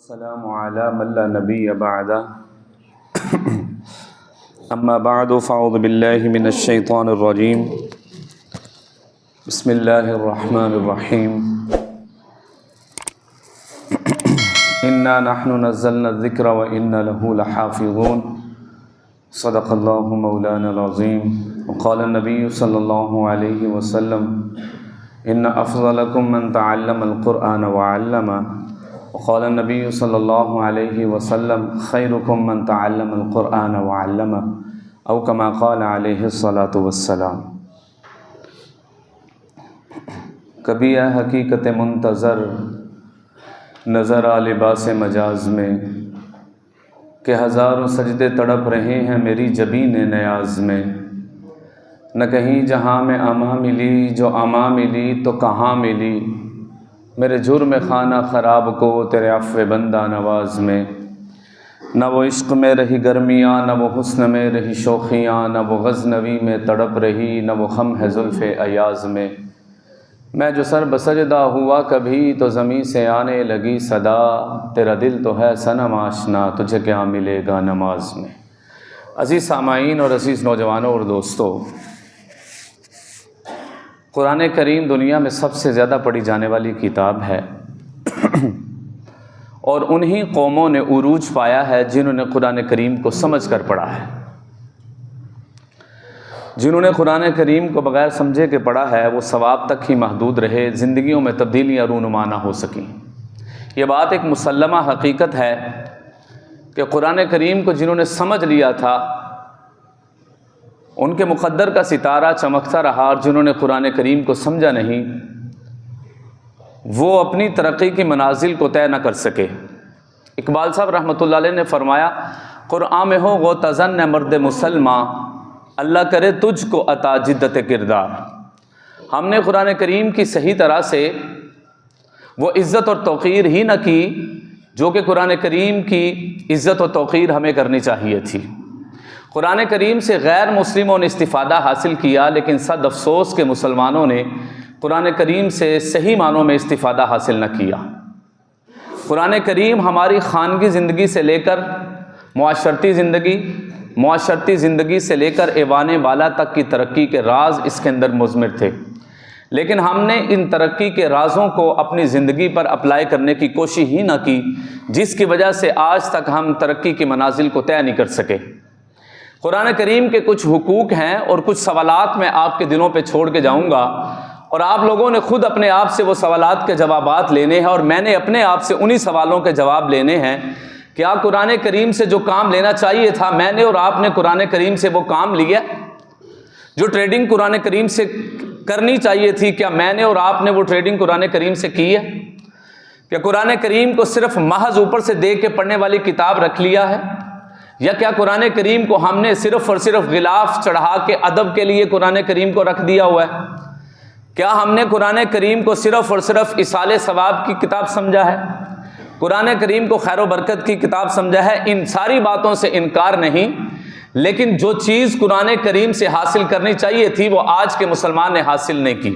अस्सलामु अला मन ला नबिय्य बअदा अम्मा बअदु फ़अऊज़ु बिल्लाहि मिनश शैतानिर रजीम बिस्मिल्लाहिर रहमानिर रहीम इन्ना नहनु नज़्ज़लना ज़िक्र व इन्ना लहू लहाफ़िज़ून सदक़ल्लाहु मौलानल अज़ीम व क़ाला नबिय्यु सल्लल्लाहु अलैहि वसल्लम इन्ना अफ़ज़लकुम मन तअल्लमल क़ुरआन व अल्लमा क़ाला नबी सल्लल्लाहु अलैहि वसल्लम खैरुकुम मन तअल्लमल क़ुरआन व अल्लमा औ कमा क़ाला अलैहि सलातु वस्सलाम। कभी है हकीकत मुंतज़र नज़र आ लिबास मजाज में कि हज़ारों सजदे तड़प रहे हैं मेरी जबीन नयाज में। न कहीं जहाँ में अमा मिली जो अमा मिली तो कहाँ मिली मेरे जुर्म खाना ख़राब को तेरे अफ़्व बंदा नवाज में। न वो इश्क़ में रही गर्मियाँ न वो हुस्न में रही शौख़ियाँ न वो गज़नवी में तड़प रही न वो ख़म है ज़ुल्फ़े अयाज़ में। मैं जो सर बसजदा हुआ कभी तो ज़मीं से आने लगी सदा तेरा दिल तो है सनम आशना तुझे क्या मिलेगा नमाज में। अज़ीज़ सामाईन और अज़ीज़ नौजवानों और दोस्तों, कुरान करीम दुनिया में सबसे ज़्यादा पढ़ी जाने वाली किताब है और उन्हीं कौमों ने उरूज पाया है जिन्होंने कुरान करीम को समझ कर पढ़ा है। जिन्होंने कुरान करीम को बग़ैर समझे के पढ़ा है वो सवाब तक ही महदूद रहे, ज़िंदगियों में तब्दीलियाँ रूनुमा ना हो सकें। ये बात एक मुसल्लमा हकीकत है कि कुरान करीम को जिन्होंने समझ लिया था उनके मुक़द्दर का सितारा चमकता रहा और जिन्होंने कुरान करीम को समझा नहीं वो अपनी तरक्की की मनाजिल को तय न कर सके। इकबाल साहब रहमतुल्लाह अलैह ने फरमाया, कुरान में हो वो तज़न्न मर्द मुसलमा अल्लाह करे तुझको अता जिद्दत किरदार। हमने कुरान करीम की सही तरह से वो इज़्ज़त और तौक़ीर ही न की जो कि कुरान करीम की इज़्ज़त और तौक़ीर हमें करनी चाहिए थी। कुरान करीम से गैर मुस्लिमों ने इस्तिफ़ादा हासिल किया लेकिन सद अफ़सोस के मुसलमानों ने कुरान करीम से सही मानों में इस्तिफ़ादा हासिल न किया। कुरान करीम हमारी ख़ानगी ज़िंदगी से लेकर मुआशरती ज़िंदगी से लेकर ऐवान बाला तक की तरक्की के राज इसके अंदर मुज़मिर थे, लेकिन हमने इन तरक्की के राज़ों को अपनी ज़िंदगी पर अप्लाई करने की कोशिश ही न की, जिसकी वजह से आज तक हम तरक्की की मनाजिल को तय नहीं कर सके। कुरान करीम के कुछ हुकूक हैं और कुछ सवालात मैं आपके दिलों पे छोड़ के जाऊंगा और आप लोगों ने खुद अपने आप से वो सवालात के जवाबात लेने हैं और मैंने अपने आप से उन्हीं सवालों के जवाब लेने हैं। क्या कुरान करीम से जो काम लेना चाहिए था मैंने और आपने कुरान करीम से वो काम लिया? जो ट्रेडिंग कुरान करीम से करनी चाहिए थी क्या मैंने और आपने वो ट्रेडिंग कुरान करीम से की है? क्या कुरान करीम को सिर्फ महज ऊपर से देख के पढ़ने वाली किताब रख लिया है, या क्या कुरान करीम को हमने सिर्फ और सिर्फ गिलाफ चढ़ा के अदब के लिए कुरान करीम को रख दिया हुआ है? क्या हमने कुरान करीम को सिर्फ और सिर्फ इसाले सवाब की किताब समझा है, कुरान करीम को खैर बरकत की किताब समझा है? इन सारी बातों से इनकार नहीं, लेकिन जो चीज़ कुरान करीम से हासिल करनी चाहिए थी वो आज के मुसलमान ने हासिल नहीं की।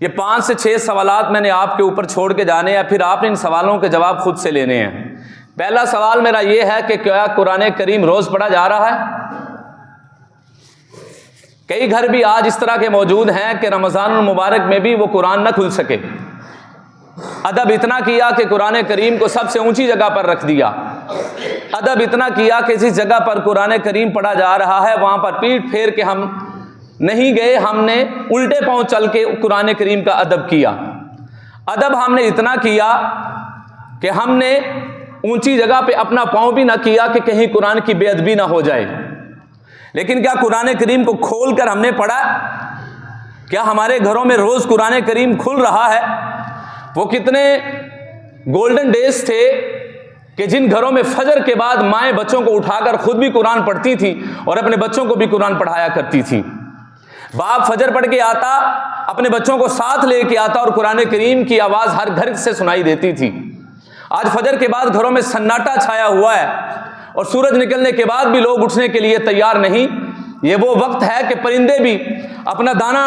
ये 5 से 6 सवालात मैंने आपके ऊपर छोड़ के जाने हैं, फिर आपने इन सवालों के जवाब खुद से लेने हैं। पहला सवाल मेरा ये है कि क्या कुरान करीम रोज़ पढ़ा जा रहा है? कई घर भी आज इस तरह के मौजूद हैं कि रमज़ानुल मुबारक में भी वो कुरान न खुल सके। अदब इतना किया कि कुरान करीम को सबसे ऊंची जगह पर रख दिया। अदब इतना किया कि जिस जगह पर कुरान करीम पढ़ा जा रहा है वहाँ पर पीठ फेर के हम नहीं गए, हमने उल्टे पाँव चल के कुरान करीम का अदब किया। अदब हमने इतना किया कि हमने ऊंची जगह पे अपना पाँव भी ना किया कि कहीं कुरान की बेअदबी ना हो जाए। लेकिन क्या कुरान करीम को खोल कर हमने पढ़ा? क्या हमारे घरों में रोज़ कुरान करीम खुल रहा है? वो कितने गोल्डन डेज थे कि जिन घरों में फजर के बाद माएँ बच्चों को उठाकर खुद भी कुरान पढ़ती थी और अपने बच्चों को भी कुरान पढ़ाया करती थी। बाप फजर पढ़ के आता, अपने बच्चों को साथ लेके आता और कुरान करीम की आवाज़ हर घर से सुनाई देती थी। आज फजर के बाद घरों में सन्नाटा छाया हुआ है और सूरज निकलने के बाद भी लोग उठने के लिए तैयार नहीं। ये वो वक्त है कि परिंदे भी अपना दाना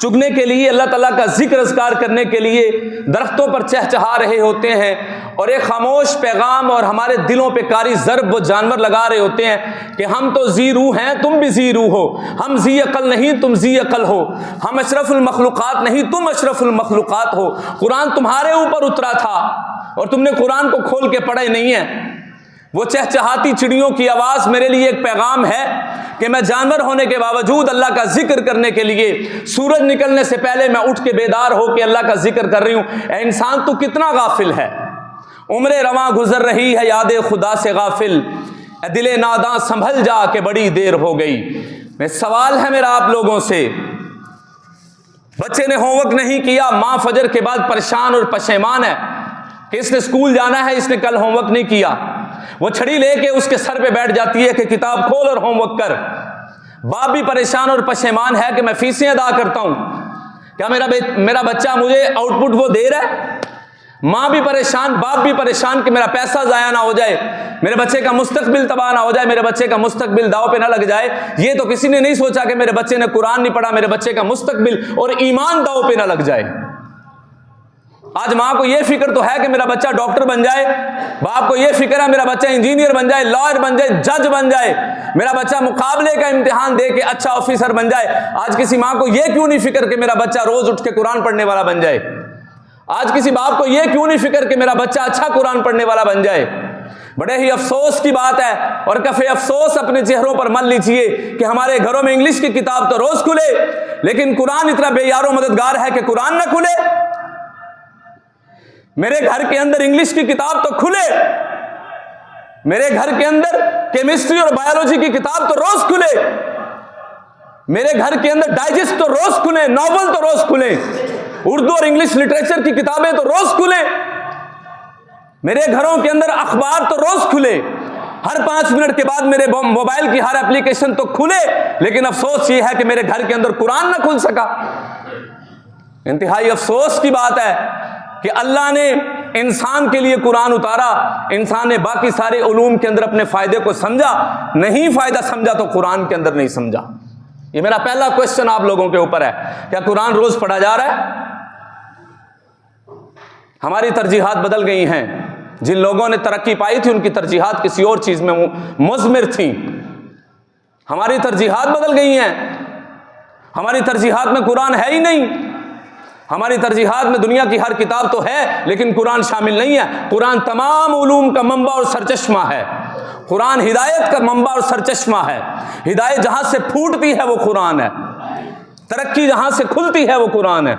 चुगने के लिए, अल्लाह ताला का जिक्र अज़कार करने के लिए दरख्तों पर चहचहा रहे होते हैं और एक खामोश पैगाम और हमारे दिलों पे कारी ज़र्ब वो जानवर लगा रहे होते हैं कि हम तो जी रूह हैं, तुम भी जी रूह हो, हम जी अकल नहीं तुम जी अकल हो, हम अशरफुल मखलूक़ात नहीं तुम अशरफुल मखलूक़ात हो। कुरान तुम्हारे ऊपर उतरा था और तुमने कुरान को खोल के पढ़े नहीं है। वो चहचहाती चिड़ियों की आवाज़ मेरे लिए एक पैगाम है कि मैं जानवर होने के बावजूद अल्लाह का जिक्र करने के लिए सूरज निकलने से पहले मैं उठ के बेदार हो के अल्लाह का जिक्र कर रही हूँ। ऐ इंसान तू कितना गाफिल है, उम्र रवां गुजर रही है याद खुदा से गाफिल, दिले नादां संभल जा के बड़ी देर हो गई। मैं सवाल है मेरा आप लोगों से, बच्चे ने होमवर्क नहीं किया, माँ फजर के बाद परेशान और पशेमान है कि इसने स्कूल जाना है, इसने कल होमवर्क नहीं किया। वो छड़ी लेके उसके सर पे बैठ जाती है कि किताब खोल और होमवर्क कर। बाप भी परेशान और पशेमान है कि मैं फीसें अदा करता हूं, क्या मेरा बच्चा मुझे आउटपुट वो दे रहा है। माँ भी परेशान, बाप भी परेशान कि मेरा पैसा ज़ाया ना हो जाए, मेरे बच्चे का मुस्तकबिल तबाह ना हो जाए, मेरे बच्चे का मुस्तकबिल दाव पे ना लग जाए। ये तो किसी ने नहीं सोचा कि मेरे बच्चे ने कुरान नहीं पढ़ा, मेरे बच्चे का मुस्तकबिल और ईमान दाव पे ना लग जाए। आज माँ को यह फिक्र तो है कि मेरा बच्चा डॉक्टर बन जाए, बाप को यह फिक्र है मेरा बच्चा इंजीनियर बन जाए, लॉयर बन जाए, जज बन जाए, मेरा बच्चा मुकाबले का इम्तिहान दे के अच्छा ऑफिसर बन जाए। आज किसी माँ को यह क्यों नहीं फिक्र कि मेरा बच्चा रोज उठ के कुरान पढ़ने वाला बन जाए। आज किसी बाप को यह क्यों नहीं फिक्र कि मेरा बच्चा अच्छा कुरान पढ़ने वाला बन जाए। बड़े ही अफसोस की बात है और कफे अफसोस अपने चेहरों पर मल लीजिए कि हमारे घरों में इंग्लिश की किताब तो रोज खुले, लेकिन कुरान इतना बेयारो मददगार है कि कुरान ना खुले। मेरे घर के अंदर इंग्लिश की किताब तो खुले, मेरे घर के अंदर केमिस्ट्री और बायोलॉजी की किताब तो रोज खुले, मेरे घर के अंदर डाइजेस्ट तो रोज खुले, नॉवल तो रोज खुले, उर्दू और इंग्लिश लिटरेचर की किताबें तो रोज खुले, मेरे घरों के अंदर अखबार तो रोज खुले, हर 5 मिनट के बाद मेरे मोबाइल की हर एप्लीकेशन तो खुले, लेकिन अफसोस ये है कि मेरे घर के अंदर कुरान ना खुल सका। इंतहाई अफसोस की बात है कि अल्लाह ने इंसान के लिए कुरान उतारा, इंसान ने बाकी सारे उलूम के अंदर अपने फायदे को समझा, नहीं फायदा समझा तो कुरान के अंदर नहीं समझा। ये मेरा पहला क्वेश्चन आप लोगों के ऊपर है, क्या कुरान रोज पढ़ा जा रहा है? हमारी तरजीहात बदल गई हैं। जिन लोगों ने तरक्की पाई थी उनकी तरजीहात किसी और चीज में मुज़मिर थी। हमारी तरजीहात बदल गई हैं, हमारी तरजीहात में कुरान है ही नहीं। हमारी तरजीहात में दुनिया की हर किताब तो है लेकिन कुरान शामिल नहीं है। कुरान तमाम उलूम का मंबा और सरचश्मा है, कुरान हिदायत का मंबा और सरचश्मा है। हिदायत जहां से फूटती है वो कुरान है, तरक्की जहां से खुलती है वो कुरान है,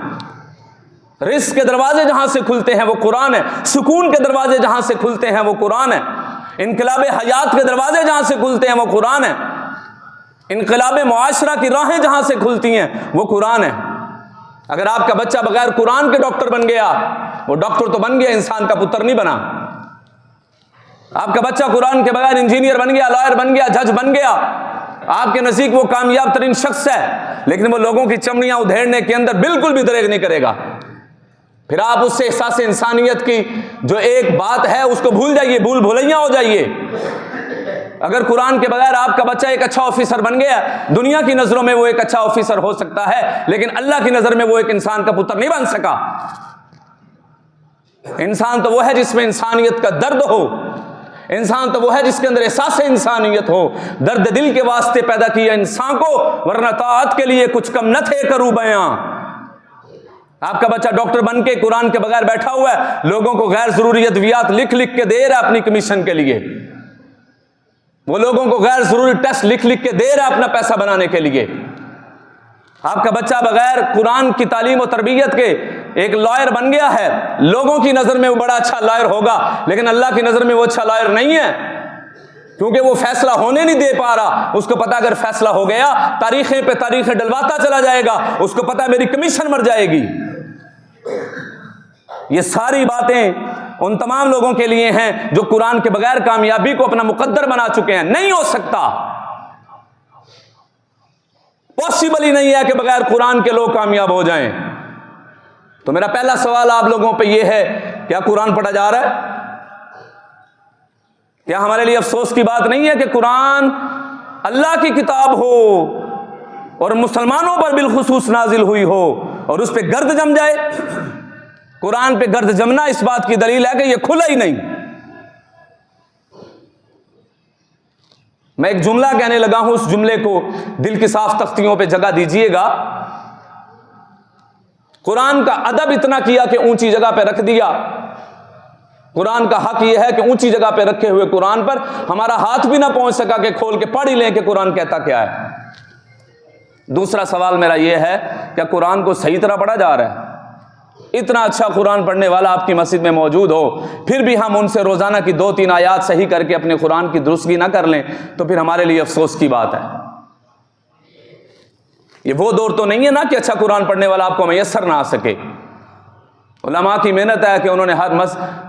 रिस्क के दरवाजे जहां से खुलते हैं वो कुरान है, सुकून के दरवाजे जहां से खुलते हैं वो कुरान है, इनकलाब हयात के दरवाजे जहां से खुलते हैं वो कुरान है, इनकलाब मुआशरा की राहें जहां से खुलती हैं वो कुरान है। अगर आपका बच्चा बगैर कुरान के डॉक्टर बन गया, वो डॉक्टर तो बन गया, इंसान का पुत्र नहीं बना। आपका बच्चा कुरान के बगैर इंजीनियर बन गया, लॉयर बन गया, जज बन गया, आपके नज़दीक वो कामयाब तरीन शख्स है, लेकिन वो लोगों की चमड़ियां उधेड़ने के अंदर बिल्कुल भी दरेग नहीं करेगा। फिर आप उससे एहसास इंसानियत की जो एक बात है उसको भूल जाइए, भूल भुलैया हो जाइए। अगर कुरान के बगैर आपका बच्चा एक अच्छा ऑफिसर बन गया, दुनिया की नजरों में वो एक अच्छा ऑफिसर हो सकता है, लेकिन अल्लाह की नजर में वो एक इंसान का पुत्र नहीं बन सका। इंसान तो वो है जिसमें इंसानियत का दर्द हो, इंसान तो वो है जिसके अंदर एहसास इंसानियत हो। दर्द दिल के वास्ते पैदा किया इंसान को, वरना ताअत के लिए कुछ कम न थे करूं बयां। आपका बच्चा डॉक्टर बन के कुरान के बगैर बैठा हुआ है, लोगों को गैर जरूरी अद्वियात लिख लिख के दे रहा है अपनी कमीशन के लिए, वो लोगों को गैर जरूरी टेस्ट लिख लिख के दे रहा है अपना पैसा बनाने के लिए। आपका बच्चा बगैर कुरान की तालीम और तरबियत के एक लॉयर बन गया है, लोगों की नजर में वो बड़ा अच्छा लॉयर होगा, लेकिन अल्लाह की नजर में वो अच्छा लॉयर नहीं है, क्योंकि वो फैसला होने नहीं दे पा रहा। उसको पता अगर फैसला हो गया तारीखें पे तारीखें डलवाता चला जाएगा, उसको पता मेरी कमीशन मर जाएगी। ये सारी बातें उन तमाम लोगों के लिए हैं जो कुरान के बगैर कामयाबी को अपना मुकद्दर बना चुके हैं। नहीं हो सकता, पॉसिबल ही नहीं है कि बगैर कुरान के लोग कामयाब हो जाएं। तो मेरा पहला सवाल आप लोगों पे यह है, क्या कुरान पढ़ा जा रहा है? क्या हमारे लिए अफसोस की बात नहीं है कि कुरान अल्लाह की किताब हो, और मुसलमानों पर बिलखुसूस नाजिल हुई हो और उस पर गर्द जम जाए। कुरान पे गर्द जमना इस बात की दलील है कि यह खुला ही नहीं। मैं एक जुमला कहने लगा हूं, उस जुमले को दिल की साफ तख्तियों पे जगह दीजिएगा। कुरान का अदब इतना किया कि ऊंची जगह पे रख दिया। कुरान का हक यह है कि ऊंची जगह पे रखे हुए कुरान पर हमारा हाथ भी ना पहुंच सका कि खोल के पढ़ ही लें कि कुरान कहता क्या है। दूसरा सवाल मेरा यह है, क्या कुरान को सही तरह पढ़ा जा रहा है? इतना अच्छा कुरान पढ़ने वाला आपकी मस्जिद में मौजूद हो, फिर भी हम उनसे रोजाना की 2-3 आयात सही करके अपने कुरान की दुरुस्तगी ना कर लें, तो फिर हमारे लिए अफसोस की बात है। ये वो दौर तो नहीं है ना कि अच्छा कुरान पढ़ने वाला आपको मैसर ना आ सके। उलमा की मेहनत है कि उन्होंने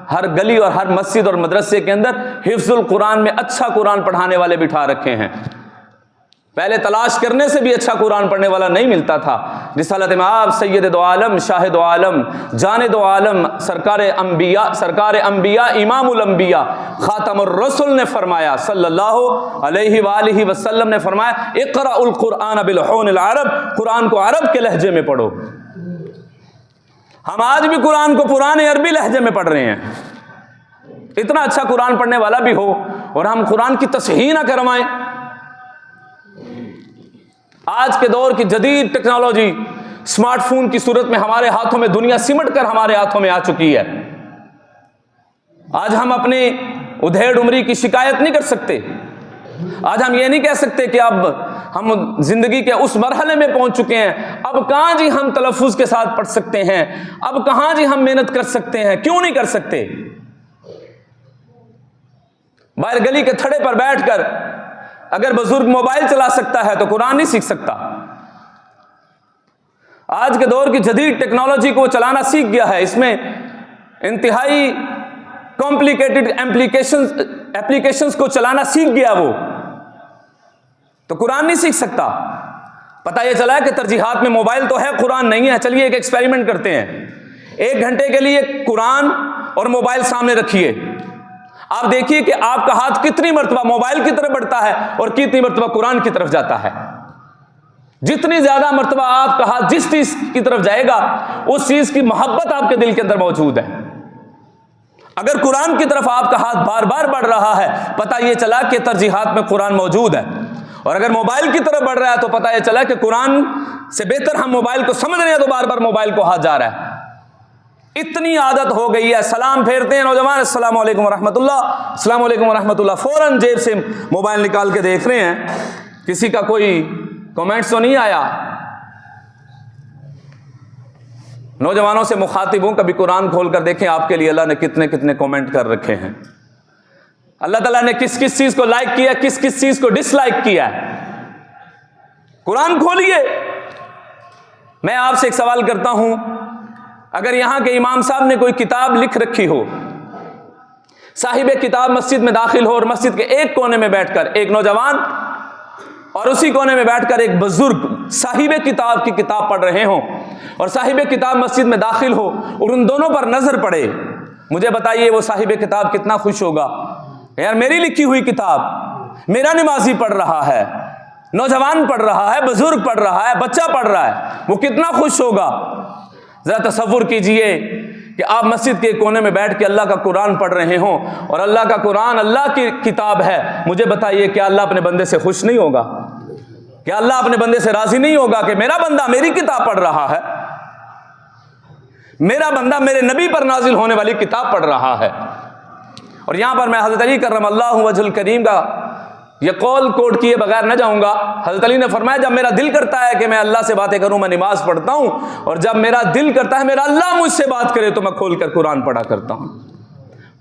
हर गली और हर मस्जिद और मदरसे के अंदर हिफ्जुल कुरान में अच्छा कुरान पढ़ाने वाले बिठा रखे हैं। पहले तलाश करने से भी अच्छा कुरान पढ़ने वाला नहीं मिलता था। रिसालत में आप सैयद दो आलम, शाहिद दो आलम, जाने दो आलम, सरकार अंबिया, इमामुल अंबिया, खातमुर रसूल ने फरमाया सल्लल्लाहु अलैहि वसल्लम ने फरमाया, इक़राउल कुरान बिलहूनिल अरब, कुरान को अरब के लहजे में पढ़ो। हम आज भी कुरान को पुराने अरबी लहजे में पढ़ रहे हैं। इतना अच्छा कुरान पढ़ने वाला भी हो और हम कुरान की तस्हीह ना करवाएं। आज के दौर की जदीद टेक्नोलॉजी स्मार्टफोन की सूरत में हमारे हाथों में, दुनिया सिमट कर हमारे हाथों में आ चुकी है। आज हम अपने उधेड़ उम्री की शिकायत नहीं कर सकते। आज हम ये नहीं कह सकते कि अब हम जिंदगी के उस मरहले में पहुंच चुके हैं, अब कहां जी हम तलफ्फुज के साथ पढ़ सकते हैं, अब कहां जी हम मेहनत कर सकते हैं। क्यों नहीं कर सकते? बाहर गली के थड़े पर बैठकर अगर बुजुर्ग मोबाइल चला सकता है तो कुरान नहीं सीख सकता। आज के दौर की जदीद टेक्नोलॉजी को चलाना सीख गया है, इसमें इंतहाई कॉम्प्लिकेटेड एप्लीकेशंस को चलाना सीख गया वो, तो कुरान नहीं सीख सकता। पता यह चला है कि तरजीहात में मोबाइल तो है, कुरान नहीं है। चलिए एक एक्सपेरिमेंट करते हैं। 1 घंटे के लिए कुरान और मोबाइल सामने रखिए। आप देखिए कि आपका हाथ कितनी मर्तबा मोबाइल की तरफ बढ़ता है और कितनी मर्तबा कुरान की तरफ जाता है। जितनी ज्यादा मर्तबा आपका हाथ जिस चीज की तरफ जाएगा, उस चीज की मोहब्बत आपके दिल के अंदर मौजूद है। अगर कुरान की तरफ आपका हाथ बार बार बढ़ रहा है, पता यह चला कि तरजीहात में कुरान मौजूद है। और अगर मोबाइल की तरफ बढ़ रहा है तो पता यह चला कि कुरान से बेहतर हम मोबाइल को समझ रहे हैं, तो बार बार मोबाइल को हाथ जा रहा है। इतनी आदत हो गई है। सलाम फेरते हैं नौजवान, अस्सलाम वालेकुम वरहमतुल्लाह, अस्सलाम वालेकुम वरहमतुल्लाह, फौरन जेब से मोबाइल निकाल के देख रहे हैं किसी का कोई कमेंट्स तो नहीं आया। नौजवानों से मुखातिब हूं, कभी कुरान खोलकर देखें आपके लिए अल्लाह ने कितने कितने कमेंट कर रखे हैं। अल्लाह ताला ने किस किस चीज को लाइक किया, किस किस चीज को डिसलाइक किया है। कुरान खोलिए। मैं आपसे एक सवाल करता हूं, अगर यहां के इमाम साहब ने कोई किताब लिख रखी हो, साहिब किताब मस्जिद में दाखिल हो और मस्जिद के एक कोने में बैठकर एक नौजवान और उसी कोने में बैठकर एक बुजुर्ग साहिब किताब की किताब पढ़ रहे हो और साहिब किताब मस्जिद में दाखिल हो और उन दोनों पर नजर पड़े, मुझे बताइए वो साहिब किताब कितना खुश होगा। यार मेरी लिखी हुई किताब, मेरा नमाजी पढ़ रहा है, नौजवान पढ़ रहा है, बुजुर्ग पढ़ रहा है, बच्चा पढ़ रहा है, वो कितना खुश होगा। जरा तसव्वुर कीजिए कि आप मस्जिद के कोने में बैठ के अल्लाह का कुरान पढ़ रहे हो और अल्लाह का कुरान अल्लाह की किताब है। मुझे बताइए क्या अल्लाह अपने बंदे से खुश नहीं होगा? क्या अल्लाह अपने बंदे से राजी नहीं होगा कि मेरा बंदा मेरी किताब पढ़ रहा है, मेरा बंदा मेरे नबी पर नाजिल होने वाली किताब पढ़ रहा है। और यहां पर मैं हज़रत अली करमल्लाहु वजहुल करीम का यह कौल कोट किए बगैर न जाऊंगा। हज़रत अली ने फरमाया, जब मेरा दिल करता है कि मैं अल्लाह से बातें करूं, मैं नमाज पढ़ता हूं, और जब मेरा दिल करता है मेरा अल्लाह मुझसे बात करे तो मैं खोलकर कुरान पढ़ा करता हूं।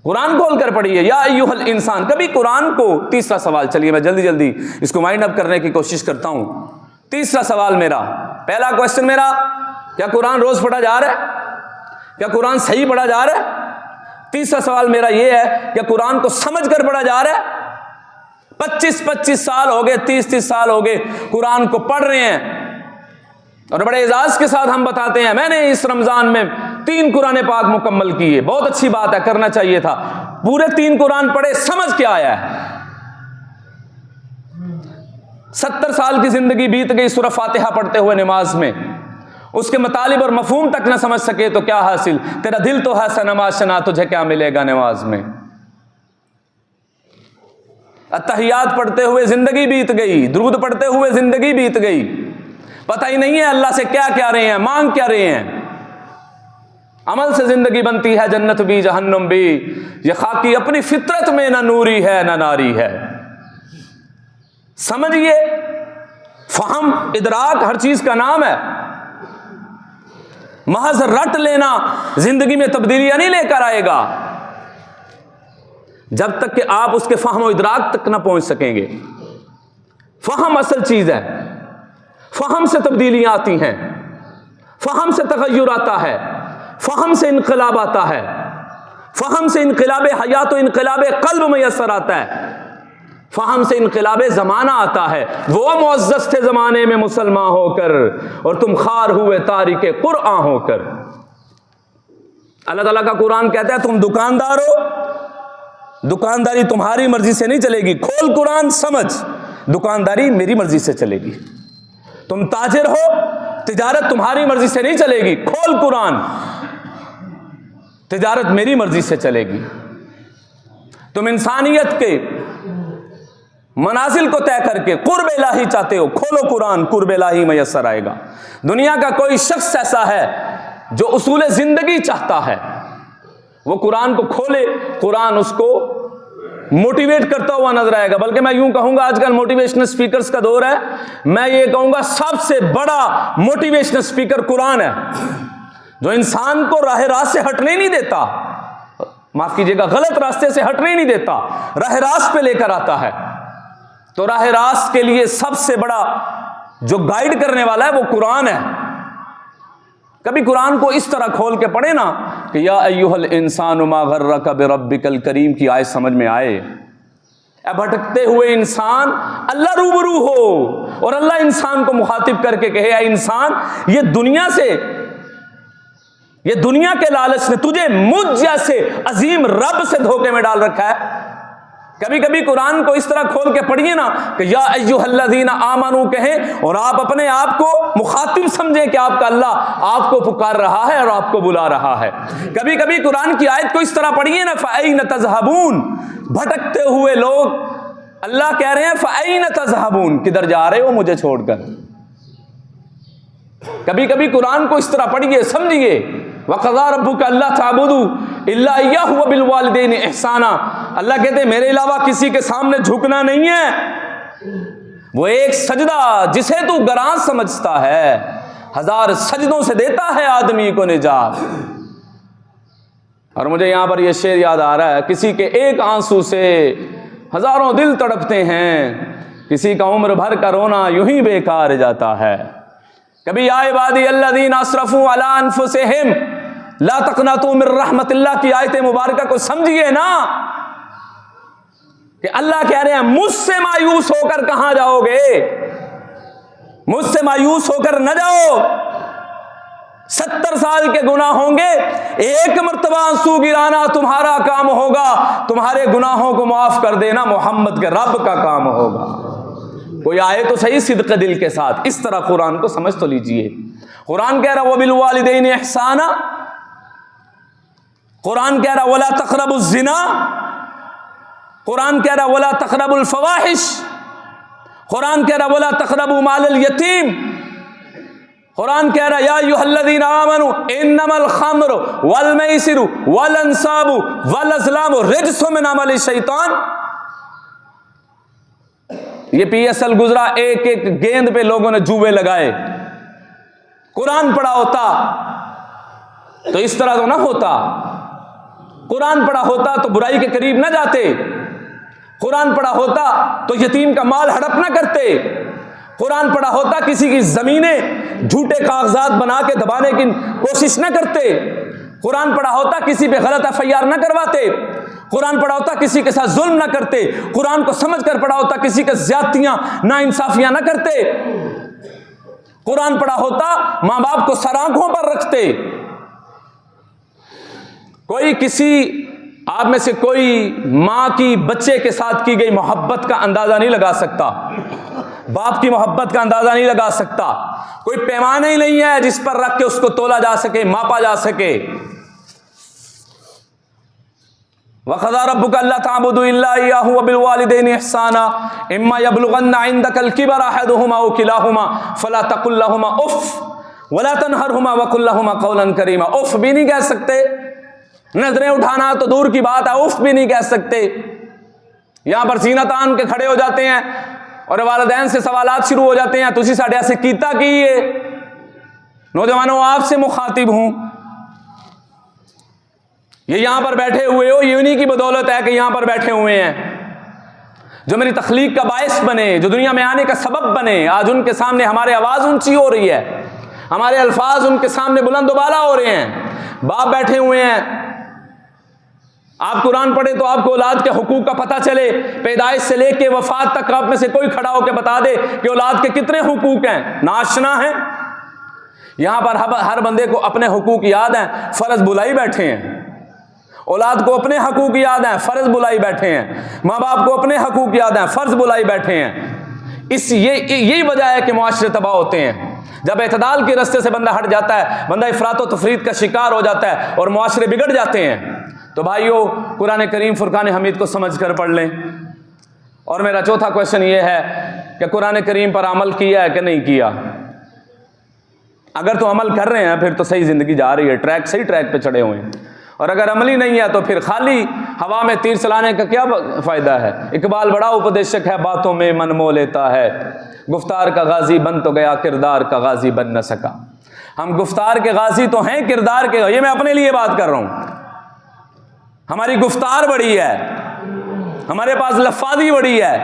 कुरान खोलकर पढ़िए, या अय्युहल इंसान। कभी कुरान को, तीसरा सवाल, चलिए मैं जल्दी जल्दी इसको माइंड अप करने की कोशिश करता हूं। तीसरा सवाल मेरा, पहला क्वेश्चन मेरा, क्या कुरान रोज पढ़ा जा रहा है? क्या कुरान सही पढ़ा जा रहा है? तीसरा सवाल मेरा यह है, क्या कुरान को समझ कर पढ़ा जा रहा है? 25-25 साल हो गए, 30-30 साल हो गए कुरान को पढ़ रहे हैं और बड़े एजाज के साथ हम बताते हैं, मैंने इस रमजान में 3 कुरान पाक मुकम्मल किए। बहुत अच्छी बात है, करना चाहिए था। पूरे 3 कुरान पढ़े, समझ क्या आया है? 70 साल की जिंदगी बीत गई सूरह फातिहा पढ़ते हुए नमाज में, उसके मतलब और मफहूम तक न समझ सके तो क्या हासिल, तेरा दिल तो है सनमाज शना, तुझे क्या मिलेगा नमाज में। अत्तहियात पढ़ते हुए जिंदगी बीत गई, दुरूद पढ़ते हुए जिंदगी बीत गई, पता ही नहीं है अल्लाह से क्या क्या रहे हैं, मांग क्या रहे हैं। अमल से जिंदगी बनती है, जन्नत भी जहन्नुम भी, ये खाकी अपनी फितरत में ना नूरी है ना नारी है। समझिए, फहम इदराक हर चीज का नाम है। महज रट लेना जिंदगी में तब्दीलियां नहीं लेकर आएगा जब तक कि आप उसके फहम इदराक तक ना पहुंच सकेंगे। फहम असल चीज है, फहम से तब्दीलियां आती हैं, फहम से तगय्युर आता है, फहम से इनकलाब आता है, फहम से इनकलाब हयात और इनकलाब कल्ब मैसर आता है, फहम से इनकलाब ज़माना आता है। वो मुअज़्ज़ज़ थे ज़माने में मुसलमान होकर और तुम खार हुए तारिके कुरआन होकर। अल्लाह ताला का कुरान कहता है तुम दुकानदार हो, दुकानदारी तुम्हारी मर्जी से नहीं चलेगी, खोल कुरान समझ, दुकानदारी मेरी मर्जी से चलेगी। तुम ताजिर हो, तिजारत तुम्हारी मर्जी से नहीं चलेगी, खोल कुरान, तिजारत मेरी मर्जी से चलेगी। तुम इंसानियत के मनाजिल को तय करके कुर्ब इलाही चाहते हो, खोलो कुरान, कुर्ब इलाही मैसर आएगा। दुनिया का कोई शख्स ऐसा है जो उसूल जिंदगी चाहता है, वो कुरान को खोले, कुरान उसको मोटिवेट करता हुआ नजर आएगा। बल्कि मैं यूं कहूंगा आजकल मोटिवेशनल स्पीकर्स का दौर है, मैं ये कहूंगा सबसे बड़ा मोटिवेशनल स्पीकर कुरान है, जो इंसान को राह रास्त से हटने नहीं देता, माफ कीजिएगा गलत रास्ते से हटने नहीं देता, राह रास्त पे लेकर आता है। तो राह रास्त के लिए सबसे बड़ा जो गाइड करने वाला है वो कुरान है। कभी कुरान को इस तरह खोल के पढ़े ना कि या अय्युहल इंसानु मा गर्रका बिरब्बिकल करीम की आयत समझ में आए। भटकते हुए इंसान अल्लाह रूबरू हो और अल्लाह इंसान को मुखातिब करके कहे, ऐ इंसान, ये दुनिया के लालच ने तुझे मुझ जैसे अजीम रब से धोखे में डाल रखा है। कभी कभी कुरान को इस तरह खोल के पढ़िए ना कि या अय्युहल्लज़ीना आमनू कहें और आप अपने आप को मुखातिब समझें कि आपका अल्लाह आपको पुकार रहा है और आपको बुला रहा है। कभी कभी कुरान की आयत को इस तरह पढ़िए ना, फ़अय्न तज़हबून, भटकते हुए लोग, अल्लाह कह रहे हैं फ़अय्न तज़हबून, किधर जा रहे हो मुझे छोड़कर। कभी कभी कुरान को इस तरह पढ़िए, समझिए, वक़ज़ा रब्बुका अल्ला ताबुदू इल्ला इय्याहु व बिल वालिदैनि इहसाना। अल्लाह कहते हैं मेरे अलावा किसी के सामने झुकना नहीं है। वो एक सजदा जिसे तू गरां समझता है, 1000 सजदों से देता है आदमी को निजात। और मुझे यहां पर यह शेर याद आ रहा है, किसी के एक आंसू से हजारों दिल तड़पते हैं, किसी का उम्र भर का रोना यूं ही बेकार जाता है। कभी या इबादी अल्लज़ीना असरफू अला अनफुसिहिम ला तक़नतू मिन रहमतिल्लाह की आयत मुबारका को समझिए ना कि अल्लाह कह रहे हैं मुझसे मायूस होकर कहां जाओगे, मुझसे मायूस होकर न जाओ। 70 साल के गुनाह होंगे, एक मर्तबा आंसू गिराना तुम्हारा काम होगा, तुम्हारे गुनाहों को माफ कर देना मोहम्मद के रब का काम होगा। कोई आए तो सही सिद्क़ दिल के साथ, इस तरह कुरान को समझ तो लीजिए। कुरान कह रहा वो बिल वालिदैनि इहसाना, कुरान कह रहा वला तक़रबुज़ ज़िना, कुरान कह रहा वला तक़रबुल फ़वाहिश, कुरान कह रहा वला तक़रबू मालल यतीम, कुरान कह रहा या अय्युहल्लज़ीना आमनू इन्नमल ख़म्रु वल मैसिरु वल अंसाबु वल अज़लामु रिज्सुम मिन अमलि शैतान। ये PSL गुजरा, एक एक गेंद पे लोगों ने जुए लगाए। कुरान पढ़ा होता तो इस तरह तो ना होता, कुरान पढ़ा होता तो बुराई के करीब ना जाते, कुरान पढ़ा होता तो यतीम का माल हड़प ना करते, कुरान पढ़ा होता किसी की जमीनें झूठे कागजात बना के दबाने की कोशिश ना करते, कुरान पढ़ा होता किसी पे गलत FIR ना करवाते, कुरान पढ़ा होता किसी के साथ जुल्म ना करते, कुरान को समझ कर पढ़ा होता किसी के ज्यादतियां ना इंसाफियां ना करते, कुरान पढ़ा होता मां बाप को सर आंखों पर रखते। कोई किसी आप में से कोई मां की बच्चे के साथ की गई मोहब्बत का अंदाजा नहीं लगा सकता। बाप की मोहब्बत का अंदाजा नहीं लगा सकता। कोई पैमाना ही नहीं है जिस पर रख के उसको तोला जा सके, मापा जा सके। वक़ज़ा रब्बुका अल्ला ताबुदू इल्ला इय्याहु व बिल वालिदैनि इहसाना इम्मा यबलुगन्ना इंदकल किबरा अहदुहुमा औ किलाहुमा फला तकुल लहुमा उफ़ वला तनहरहुमा व कुल लहुमा क़ौलन करीमा। उफ़ भी नहीं कह सकते, नजरें उठाना तो दूर की बात है, उफ़ भी नहीं कह सकते। यहां पर सीना तान के खड़े हो जाते हैं और वालिदैन से सवालात शुरू हो जाते हैं, तुसी साडे ऐसे कीता की है। नौजवानों, आपसे मुखातिब हूं, ये यहां पर बैठे हुए हो, ये उन्हीं की बदौलत है कि यहां पर बैठे हुए हैं, जो मेरी तख्लीक का बायस बने, जो दुनिया में आने का सबब बने। आज उनके सामने हमारी आवाज ऊंची हो रही है, हमारे अल्फाज उनके सामने बुलंद उबाला हो रहे हैं। बाप बैठे हुए हैं, आप कुरान पढ़े तो आपको औलाद के हुकूक का पता चले। पैदाइश से लेके वफात तक आप में से कोई खड़ा होकर बता दे कि औलाद के कितने हुकूक हैं, नाशना है। यहां पर हर बंदे को अपने हुकूक याद हैं, फर्ज बुलाई बैठे हैं। औलाद को अपने हकूक याद हैं, फर्ज बुलाई बैठे हैं। माँ बाप को अपने हकूक याद हैं, फर्ज बुलाई बैठे हैं। यही वजह है कि मुआशरे तबाह होते हैं। जब एतदाल के रास्ते से बंदा हट जाता है, बंदा इफरात व तफरीद का शिकार हो जाता है और मुआशरे बिगड़ जाते हैं। तो भाइयों, कुरान करीम फुरकान हमीद को समझ कर पढ़ लें। और मेरा चौथा क्वेश्चन ये है कि कुरान करीम पर अमल किया है कि नहीं किया। अगर तो अमल कर रहे हैं फिर तो सही ज़िंदगी जा रही है, ट्रैक सही ट्रैक पे चढ़े हुए हैं। और अगर अमल ही नहीं है तो फिर खाली हवा में तीर चलाने का क्या फ़ायदा है। इकबाल बड़ा उपदेशक है, बातों में मन मोह लेता है। गुफ्तार का गाजी बन तो गया, किरदार का गाजी बन न सका। हम गुफ्तार के गाजी तो हैं, किरदार के, ये मैं अपने लिए बात कर रहा हूँ। हमारी गुफ्तार बड़ी है, हमारे पास लफ़ाज़ी बड़ी है,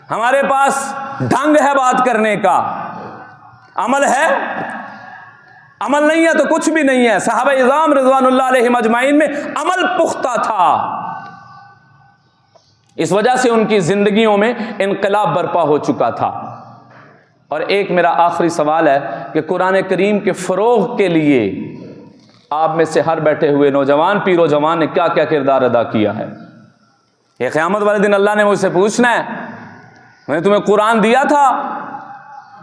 हमारे पास ढंग है बात करने का। अमल है, अमल नहीं है तो कुछ भी नहीं है। सहाबा इज़ाम रिज़वानुल्लाह अलैहिम अजमाइन में अमल पुख्ता था, इस वजह से उनकी जिंदगियों में इनकलाब बर्पा हो चुका था। और एक मेरा आखिरी सवाल है कि कुरान करीम के फ़रोग़ के लिए आप में से हर बैठे हुए नौजवान पीरो जवान ने क्या क्या किरदार अदा किया है। ये क़यामत वाले दिन अल्लाह ने मुझसे पूछना है, मैंने तुम्हें कुरान दिया था,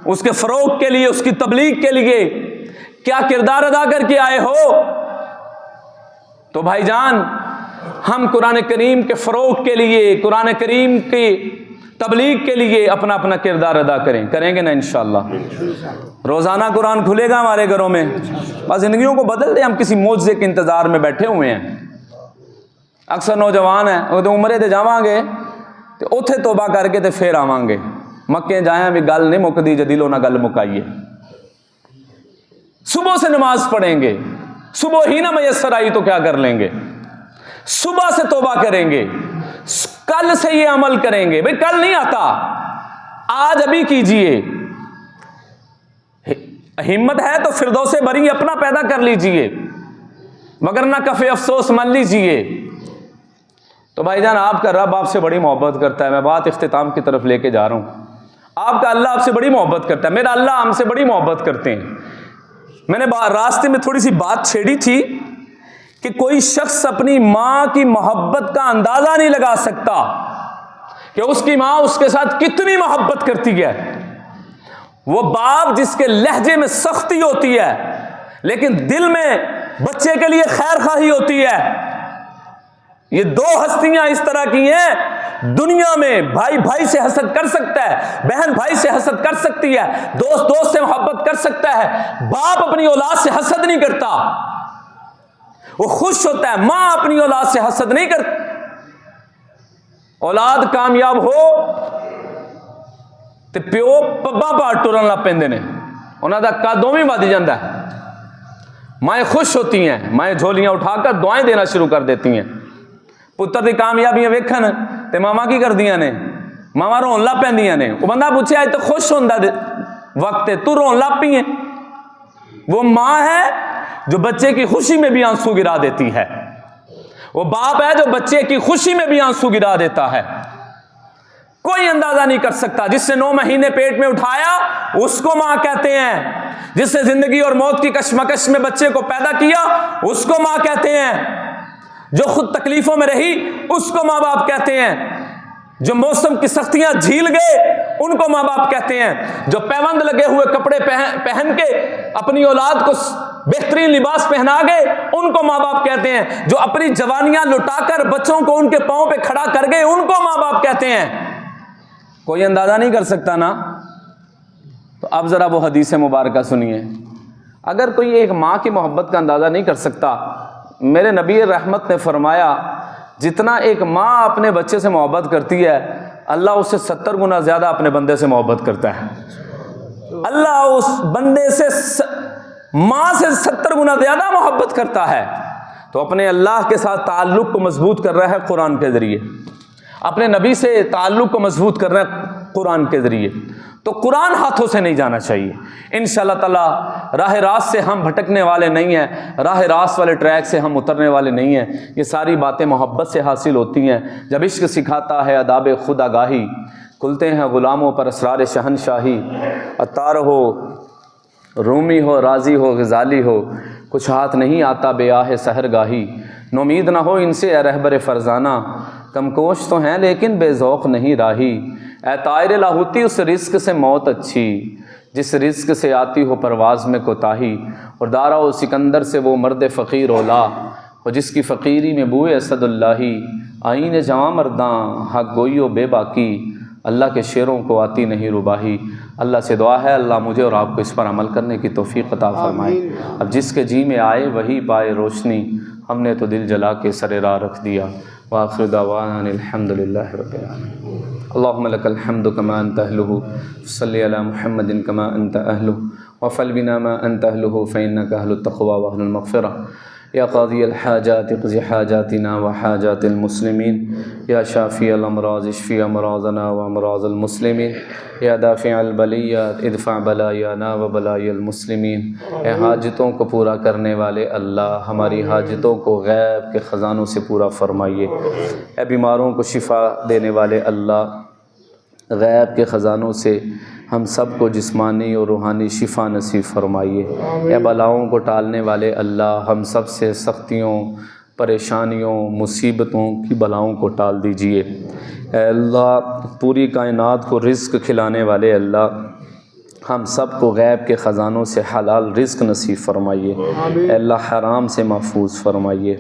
उसके फ़रोग़ के लिए, उसकी तबलीग के लिए क्या किरदार अदा करके आए हो। तो भाईजान, हम कुरान करीम के फ़रोग़ के लिए, कुरान करीम की तबलीग के लिए अपना अपना किरदार अदा करेंगे ना इंशाअल्लाह। रोज़ाना कुरान खुलेगा हमारे घरों में, बस ज़िंदगियों को बदल दे। हम किसी मौजज़े के इंतज़ार में बैठे हुए हैं। अक्सर नौजवान हैं, वो तो उम्रे ते जावांगे तो उत्थे तोबा करके तो फिर आवांगे। मक्के जाए भी गल नहीं मुकदी, जदीलो ना गल मुकाइए। सुबह से नमाज पढ़ेंगे, सुबह ही ना मैसर आई तो क्या कर लेंगे। सुबह से तौबा करेंगे, कल से ये अमल करेंगे। भाई कल नहीं आता, आज अभी कीजिए। हिम्मत है तो फिरदौसे बरी अपना पैदा कर लीजिए, मगर ना कफे अफसोस मान लीजिए। तो भाईजान, आपका रब आपसे बड़ी मोहब्बत करता है। मैं बात इख्तिताम की तरफ लेके जा रहा हूं। आपका अल्लाह आपसे बड़ी मोहब्बत करता है, मेरा अल्लाह हमसे बड़ी मोहब्बत करते हैं। मैंने रास्ते में थोड़ी सी बात छेड़ी थी कि कोई शख्स अपनी मां की मोहब्बत का अंदाजा नहीं लगा सकता कि उसकी मां उसके साथ कितनी मोहब्बत करती है। वो बाप जिसके लहजे में सख्ती होती है लेकिन दिल में बच्चे के लिए खैर खाही होती है। ये दो हस्तियां इस तरह की हैं, दुनिया में भाई भाई से हसद कर सकता है, बहन भाई से हसद कर सकती है, दोस्त दोस्त से मोहब्बत कर सकता है। बाप अपनी औलाद से हसद नहीं करता, वो खुश होता है। मां अपनी औलाद से हसद नहीं करती। औलाद कामयाब हो तो प्यो पब्बा पार टुरन लग पेंदे ने, उन्हां दा कद भी वध जाता है। माएँ खुश होती हैं, माएँ झोलियां उठाकर दुआएं देना शुरू कर देती हैं। पुत्र की कामयाबियां वेखन ते मामा की करदियां ने, मामा रोन लग पैंदियां ने। वो बंदा पूछे आज तो खुश होंदा वक्त है, तू रोन लग पी है। वो माँ है जो बच्चे की खुशी में भी आंसू गिरा देती है। वो बाप है जो बच्चे की खुशी में भी आंसू गिरा देता है। कोई अंदाजा नहीं कर सकता। जिससे 9 महीने पेट में उठाया उसको मां कहते हैं, जिससे जिंदगी और मौत की कशमकश में बच्चे को पैदा किया उसको मां कहते हैं, जो खुद तकलीफों में रही उसको माँ बाप कहते हैं, जो मौसम की सख्तियां झील गए उनको माँ बाप कहते हैं। जो पैबंद लगे हुए कपड़े पहन के अपनी औलाद को बेहतरीन लिबास पहना गए, उनको माँ बाप कहते हैं। जो अपनी जवानियां लुटाकर बच्चों को उनके पांव पे खड़ा कर गए, उनको माँ बाप कहते हैं। कोई अंदाजा नहीं कर सकता ना? तो अब जरा वो हदीस मुबारक सुनिए। अगर कोई एक माँ की मोहब्बत का अंदाजा नहीं कर सकता, मेरे नबी रहमत ने फरमाया जितना एक माँ अपने बच्चे से मोहब्बत करती है, अल्लाह उससे 70 गुना ज्यादा अपने बंदे से मोहब्बत करता है। अल्लाह उस बंदे से माँ से 70 गुना ज्यादा मोहब्बत करता है। तो अपने अल्लाह के साथ ताल्लुक को मजबूत कर रहा है कुरान के जरिए, अपने नबी से ताल्लुक को मजबूत कर रहा है कुरान के जरिए। तो कुरान हाथों से नहीं जाना चाहिए। इंशाअल्लाह ताला राह रास्त से हम भटकने वाले नहीं हैं, राह रास्त वाले ट्रैक से हम उतरने वाले नहीं हैं। ये सारी बातें मोहब्बत से हासिल होती हैं। जब इश्क सिखाता है अदाब खुदागाही, खुलते हैं ग़ुलामों पर असरार शहनशाही। अतार हो, रूमी हो, राजी हो, गज़ाली हो, कुछ हाथ नहीं आता बेआह सहरगाही। नोमीद ना हो इनसे ए रहबर फ़रज़ाना, कमकोश तो हैं लेकिन बेज़ौक़ नहीं राही। ए तायर लाहूती उस रिस्क से मौत अच्छी, जिस रिस्क से आती हो परवाज़ में कोताही। और दारा व सिकंदर से वो मर्द फ़कीर ओला, और जिसकी फ़कीरी में बूए असदुल्लाही। आईन जवां मर्दां हक गोई बेबाकी, अल्लाह के शेरों को आती नहीं रुबाही। अल्लाह से दुआ है अल्लाह मुझे और आपको इस पर अमल करने की तौफीक अता फरमाए। अब जिसके जी में आए वही पाए रोशनी, हमने तो दिल जला के सरे राह रख दिया। व आखिर दावाना अनिल हम्दुलिल्लाहि रब्बिल आलमीन। अल्लाहुम्मा लकल हम्दु कमा अंत अहलुहु, सल्लि अला मुहम्मदिन कमा अंत अहलुहु, वफ़ल बिना मा अंत अहलुहु फ़इन्नका अहलुत तक़वा व अहलुल मग़फ़िरह। या क़ादियल हाजात क़ज़ि हाजातिना व हाजातिल मुस्लिमीन, या शाफ़िअल अमराज़ इश्फ़ि अमराज़ना व अमराज़ल मुस्लिमीन, या दाफ़िअल बलिय्यात इदफ़अ बलायाना व बलायल मुस्लिमीन। ए हाजतों को पूरा करने वाले अल्लाह, हमारी हाजतों को गैब के ख़ज़ानों से पूरा फ़रमाइए। ए बीमारों को शिफ़ा देने वाले अल्लाह, गैब के ख़ज़ानों से हम सब को जिस्मानी और रूहानी शिफ़ा नसीब फरमाइए। ए बलाओं को टालने वाले अल्लाह, हम सब से सख्तियों, परेशानियों, मुसीबतों की बलाओं को टाल दीजिए। ए अल्लाह, पूरी कायनात को रिज़्क़ खिलाने वाले अल्लाह, हम सब को गैब के ख़ज़ानों से हलाल रिज़्क़ नसीब फरमाइए। अल्लाह हराम से महफूज फरमाइए।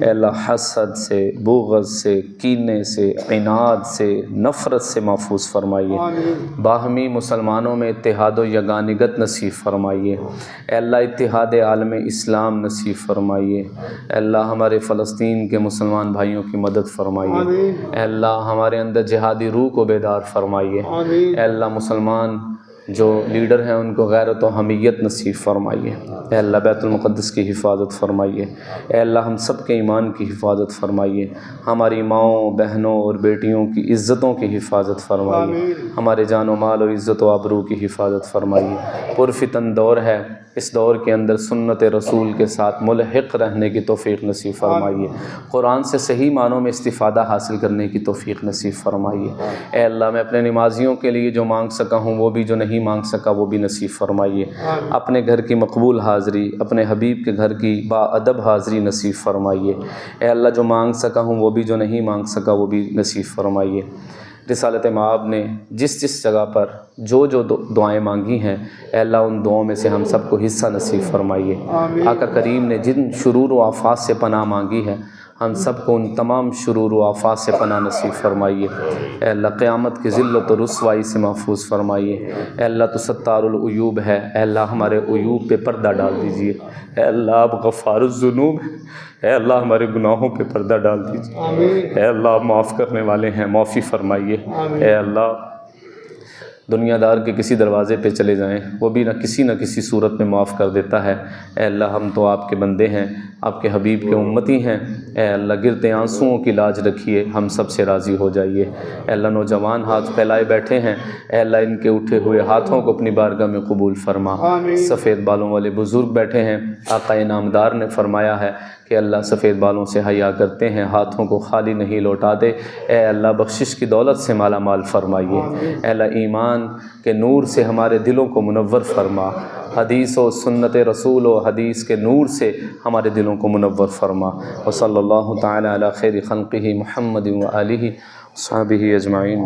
अल्लाह हसद से, बुग़्ज़ से, कीने से, इनाद से, नफ़रत से महफूज फरमाइए। बाहमी मुसलमानों में इत्तेहाद व यगानिगत नसीब फरमाइए। अल्लाह इत्तेहाद आलम इस्लाम नसीब फरमाइए। अल्लाह हमारे फ़लस्तीन के मुसलमान भाइयों की मदद फरमाइए। अल्लाह हमारे अंदर जिहादी रूह को बेदार फरमाइए। अल्लाह मुसलमान जो लीडर हैं उनको गैरत व हमीयत नसीब फरमाइए। अल्लाह बैतुल मुक़द्दस की हिफाजत फरमाइए। अल्लाह हम सब के ईमान की हिफाजत फरमाइए। हमारी माओं, बहनों और बेटियों की इज़्ज़तों की हिफाजत फरमाइए। हमारे जान व माल और इज़्ज़त व आबरू की हिफाजत फरमाइए। पुरफितन दौर है, इस दौर के अंदर सुन्नत रसूल के साथ मुल्हिक़ रहने की तौफ़ीक़ नसीब फरमाइए। कुरान से सही मानों में इस्तिफ़ादा हासिल करने की तौफ़ीक़ नसीब फरमाइए। ए अल्लाह, मैं अपने नमाजियों के लिए जो मांग सका हूँ वो भी, जो नहीं मांग सका वो भी नसीब फरमाइए। अपने घर की मकबूल हाज़री, अपने हबीब के घर की बाअदब हाज़री नसीब फरमाइए। ए अल्लाह, जो मांग सका हूँ वो भी, जो नहीं मांग सका वो भी नसीब फरमाइए। रिसालत माब ने जिस जिस जगह पर जो दुआएं मांगी हैं, अल्लाह उन दुआओं में से हम सबको हिस्सा नसीब फरमाइए। आका करीम ने जिन शुरूर व आफात से पनाह मांगी है, हम सबको उन तमाम शुरूर व आफात से पनाह नसीब फरमाइए। अल्लाह क़यामत की ज़िल्लत व रुसवाई से महफूज फरमाइए। अल्लाह तो सत्तारुल उयूब है, अल्लाह हमारे उयूब पे पर्दा डाल दीजिए। अल्लाह आप गफ़ारुज़ ज़ुनूब है, अल्लाह हमारे गुनाहों पे पर्दा डाल दीजिए। अल्लाह आप माफ़ करने वाले हैं, माफ़ी फ़रमाइए। अल्लाह, दुनियादार के किसी दरवाज़े पे चले जाएं, वो भी न किसी सूरत में माफ़ कर देता है। ए अल्लाह, हम तो आपके बंदे हैं, आपके हबीब के उम्मती हैं। ए अल्लाह, गिरते आंसुओं की लाज रखिए, हम सब से राज़ी हो जाइए। ए अल्लाह, नौजवान हाथ फैलाए बैठे हैं, ए अल्लाह इनके उठे हुए हाथों को अपनी बारगाह में कबूल फरमा। सफ़ेद बालों वाले बुज़ुर्ग बैठे हैं, आका इनामदार ने फरमाया है कि अल्लाह सफ़ेद बालों से हया करते हैं, हाथों को खाली नहीं लौटाते। ए अल्लाह, बख्शिश की दौलत से माला माल फरमाइए। ए अल्लाह, ईमान के नूर से हमारे दिलों को मुनव्वर फरमा। हदीस व सुन्नत रसूल व हदीस के नूर से हमारे दिलों को मुनव्वर फरमा। व सल्लल्लाहु तआला अला खैरि खल्क़िही मुहम्मदिन व आलिही व अस्हाबिही अजमाइन।